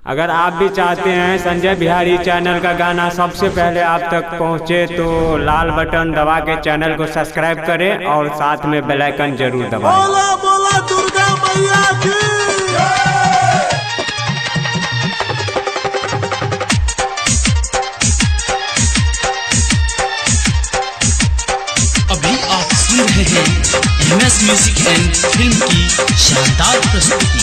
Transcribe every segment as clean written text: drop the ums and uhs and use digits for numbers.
अगर आप भी चाहते हैं संजय बिहारी चैनल का गाना सबसे पहले आप तक पहुंचे तो लाल बटन दबा के चैनल को सब्सक्राइब करें और साथ में बेल आइकन जरूर दबाएं। बोला बोला दुर्गा मैया की। अभी आप सुन रहे हैं MS म्यूजिक एंड फिल्म की शानदार प्रस्तुति।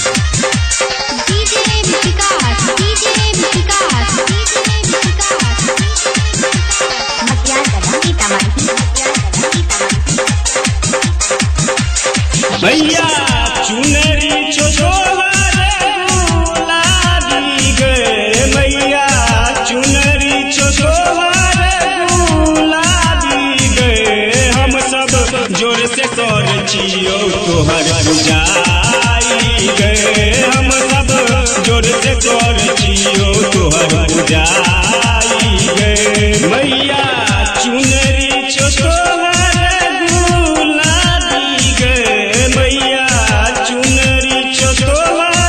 भैया चुनरी छोला गुलाबी गए, मैया चुनरी छोला गुलाबी गए, हम सब जोर से कर छियो तोहर पूजाई गए, हम सब जोर से कर छियो तोहर पूजाई गए, मैया चुनरी छोला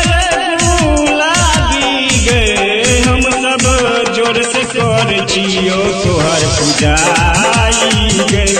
तोहर पूजाई गए, हम सब जोर से कर छियो तोहर पूजाई गए।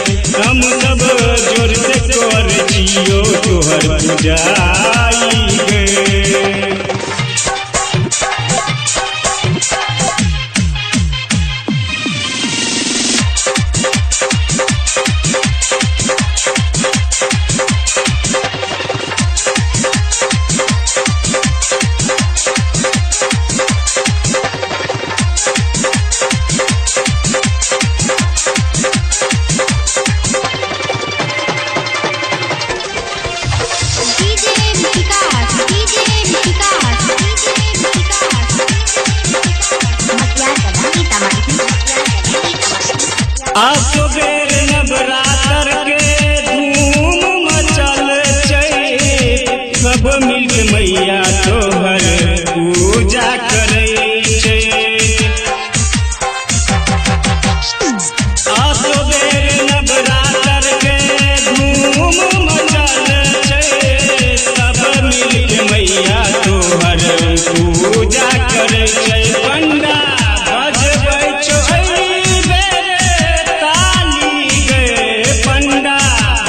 आप तो बेर नवरात्र के धूम मचल छै, सब मिलके मैया तोहर पूजा करे छै। आप तो बेर नवरात्र के धूम मचल छै, सब मिलके मैया तोहर पूजा करे छै। पंडा बजबै छो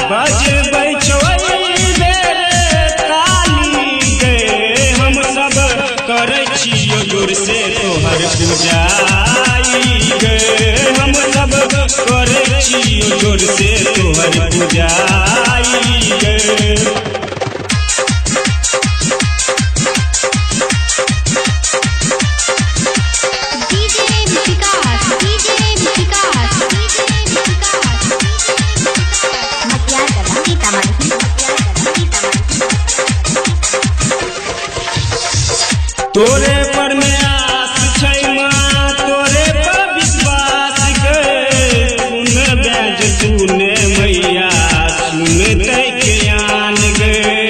बजबै छोई बेर ताली गए, हम सब करै छियो जोर से तोहर पूजाई गए, हम सब करै छियो जोर से तोहर पूजाई गए। तोरे पर में आस छै माँ, तोरे पर विश्वास गए, सुन बैज तूने मैया सुन दै के आन गए।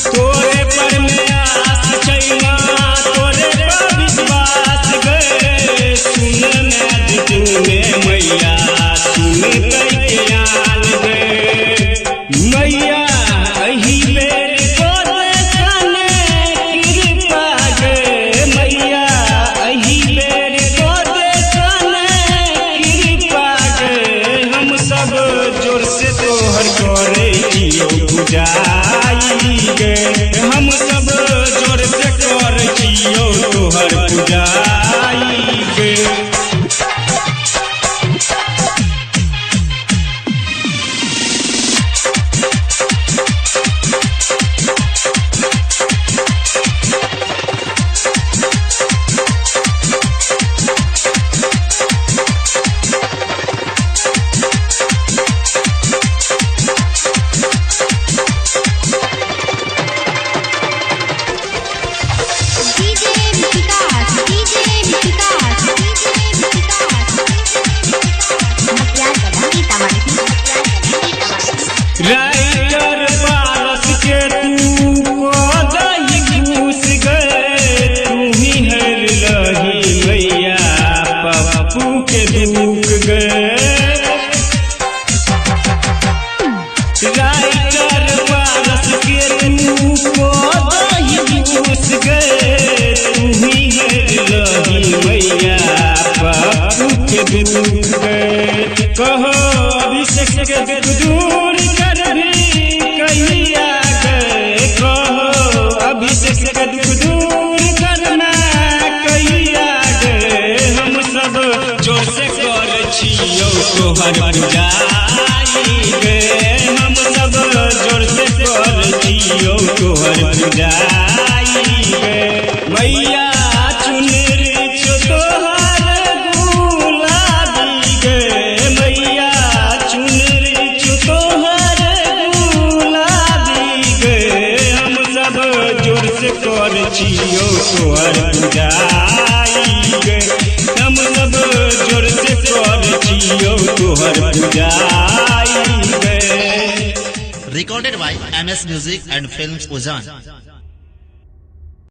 तोरे पर में आस छै माँ, तोरे पर विश्वास गए, सुन बैज तूने मैया सुन दै के आन गए। मैया अही बेर तोहर पूजाई गे हम सब जोर से करतियो तोहर पूजाई गे मैया चुनर तोहर गुलाबी गे मैया चुनर तोहर गुलाबी गे हम सब जोर से करतियो तोहर पूजाई गे हम सब जोर से करतियो तोहर पूजाई गे। Recorded by MS Music and Films Ujhan.